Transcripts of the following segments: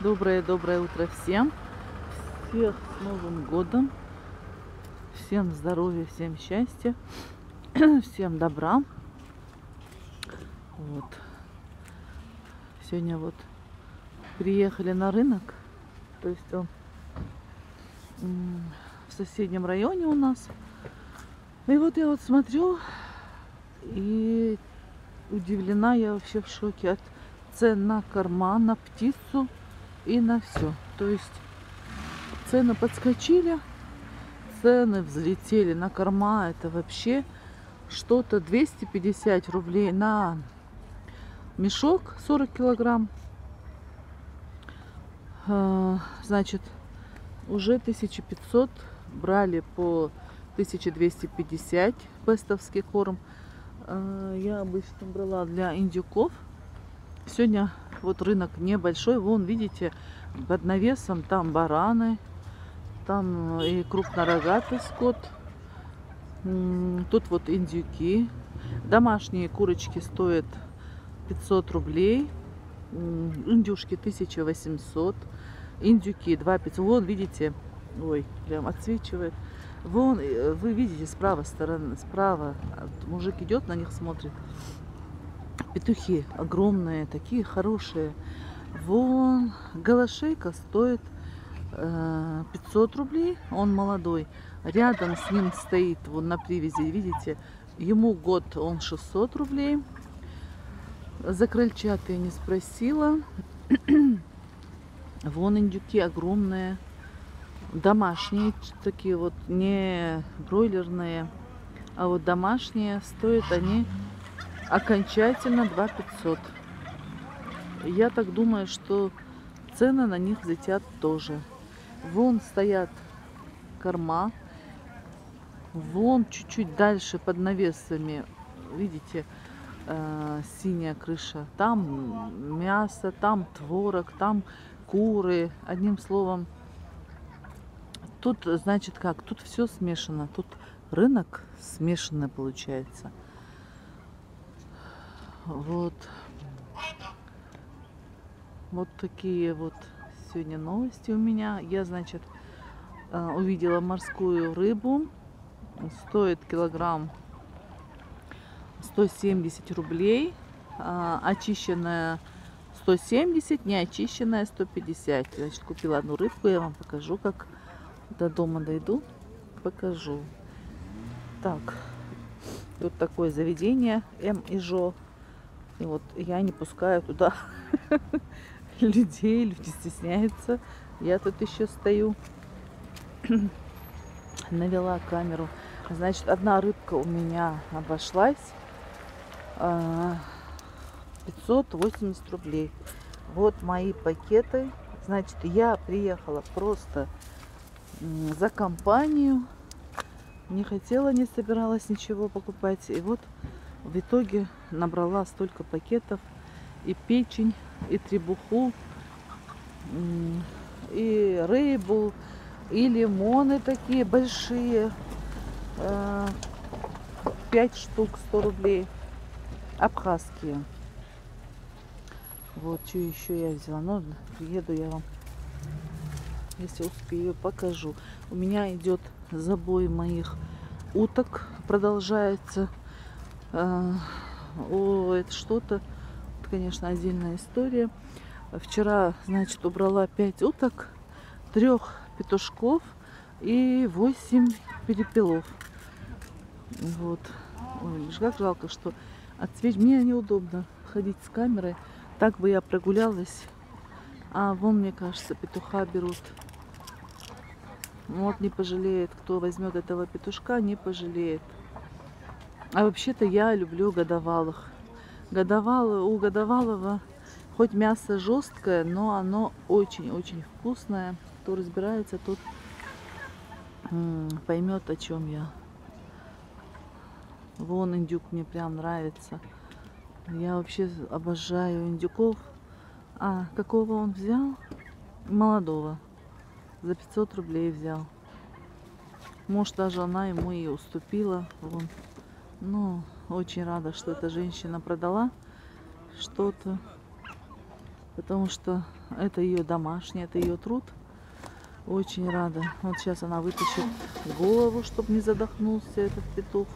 Доброе утро всем. Всех с Новым годом. Всем здоровья, всем счастья, всем добра. Вот. Сегодня вот приехали на рынок. То есть он в соседнем районе у нас. И вот я вот смотрю и удивлена, я вообще в шоке от цен на корма, на птицу и на все. То есть цены подскочили, цены взлетели на корма. Это вообще что-то 250 рублей на мешок 40 килограмм. Значит, уже 1500 брали по 1250 пестовский корм. Я обычно брала для индюков. Сегодня вот рынок небольшой. Вон, видите, под навесом там бараны, там и крупнорогатый скот. Тут вот индюки. Домашние курочки стоят 500 рублей. Индюшки 1800. Индюки 2500. Вон, видите, ой, прям отсвечивает. Вон, вы видите, справа стороны, справа мужик идет, на них смотрит. Петухи огромные, такие хорошие. Вон, голошейка стоит 500 рублей, он молодой. Рядом с ним стоит, вон на привязи, видите, ему год, он 600 рублей. За крыльчатые не спросила. Вон индюки огромные. Домашние такие вот, не бройлерные, а вот домашние, стоят они окончательно 2500. Я так думаю, что цены на них взлетят тоже. Вон стоят корма. Вон чуть-чуть дальше под навесами, видите, синяя крыша. Там мясо, там творог, там куры. Одним словом, тут, значит, как? Тут все смешано. Тут рынок смешанный получается. Вот. Вот такие вот сегодня новости у меня. Я, значит, увидела морскую рыбу. Стоит килограмм 170 рублей. Очищенная 170, не очищенная 150. Значит, купила одну рыбку. Я вам покажу, как до дома дойду. Покажу. Так. Тут такое заведение М и Жо. И вот я не пускаю туда людей, люди стесняются. Я тут еще стою. Навела камеру. Значит, одна рыбка у меня обошлась 580 рублей. Вот мои пакеты. Значит, я приехала просто за компанию. Не хотела, не собиралась ничего покупать. И вот в итоге набрала столько пакетов. И печень, и требуху, и рыбу, и лимоны такие большие. 5 штук 100 рублей. Абхазские. Вот, что еще я взяла. Ну, приеду, я вам, если успею, покажу. У меня идет забой моих уток. Продолжается. Это что-то, конечно, отдельная история. Вчера, значит, убрала 5 уток, 3 петушков и 8 перепелов. Вот. Ой, как жалко, что отсвечивать. Мне неудобно ходить с камерой. Так бы я прогулялась. А вон, мне кажется, петуха берут. Вот, не пожалеет. Кто возьмет этого петушка, не пожалеет. А вообще-то я люблю годовалых. У годовалого хоть мясо жесткое, но оно очень-очень вкусное. Кто разбирается, тот поймет, о чем я. Вон индюк мне прям нравится. Я вообще обожаю индюков. А какого он взял? Молодого. За 500 рублей взял. Может, даже она ему и уступила. Вон. Ну, очень рада, что эта женщина продала что-то. Потому что Это ее домашний, это ее труд. Очень рада. Вот сейчас она вытащит голову, чтобы не задохнулся этот петух.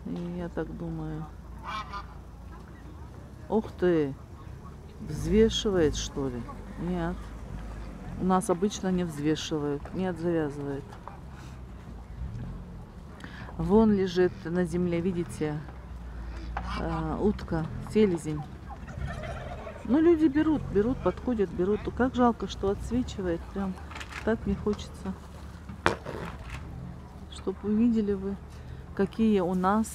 И я так думаю. Ух ты! Взвешивает, что ли? Нет. У нас обычно не взвешивают. Нет, завязывает. Вон лежит на земле, видите, утка, селезень. Ну, люди берут, подходят, берут. Как жалко, что отсвечивает. Прям так не хочется. Чтобы увидели вы, какие у нас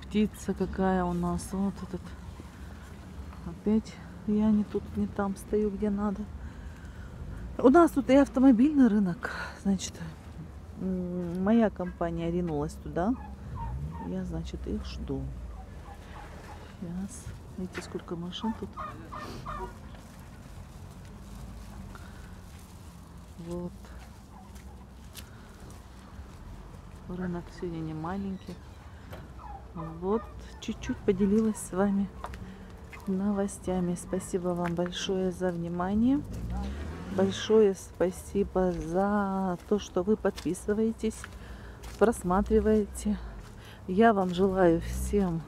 птица, какая у нас. Вот этот. Опять я не тут, не там стою, где надо. У нас тут и автомобильный рынок. Значит, моя компания ринулась туда. Я, значит, их жду. Сейчас. Видите, сколько машин тут. Вот. Рынок сегодня не маленький. Вот, чуть-чуть поделилась с вами новостями. Спасибо вам большое за внимание. Большое спасибо за то, что вы подписываетесь, просматриваете. Я вам желаю всем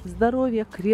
здоровья, крепкости.